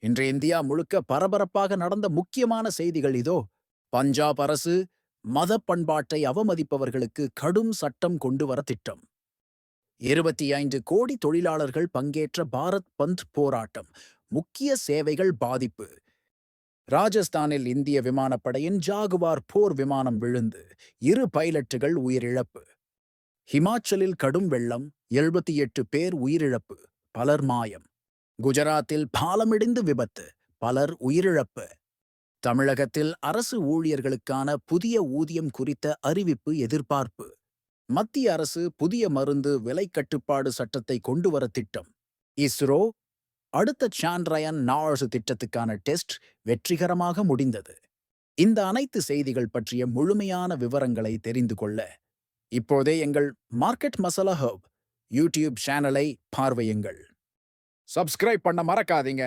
இன்று இந்தியா முழுக்க பரபரப்பாக நடந்த முக்கியமான செய்திகள் இதோ. பஞ்சாப் அரசு மத பண்பாட்டை அவமதிப்பவர்களுக்கு கடும் சட்டம் கொண்டு வர திட்டம். 25 கோடி தொழிலாளர்கள் பங்கேற்ற பாரத் பந்த் போராட்டம். முக்கிய சேவைகள் பாதிப்பு. ராஜஸ்தானில் இந்திய விமானப்படையின் ஜாகுவார் போர் விமானம் விழுந்து 2 பைலட்டுகள் உயிரிழப்பு. ஹிமாச்சலில் கடும் வெள்ளம், 78 பேர் உயிரிழப்பு, பலர் மாயம். குஜராத்தில் பாலமிடிந்து விபத்து, பலர் உயிரிழப்பு. தமிழகத்தில் அரசு ஊழியர்களுக்கான புதிய ஊதியம் குறித்த அறிவிப்பு எதிர்பார்ப்பு. மத்திய அரசு புதிய மருந்து விலை கட்டுப்பாடு சட்டத்தை கொண்டுவர திட்டம். இஸ்ரோ அடுத்த சாண்ட்ரயான் 4 திட்டத்துக்கான டெஸ்ட் வெற்றிகரமாக முடிந்தது. இந்த அனைத்து செய்திகள் பற்றிய முழுமையான விவரங்களை தெரிந்து கொள்ள இப்போதே எங்கள் மார்க்கெட் மசாலா ஹப் யூடியூப் சேனலை பார்வையுங்கள். சப்ஸ்கிரைப் பண்ண மறக்காதீங்க.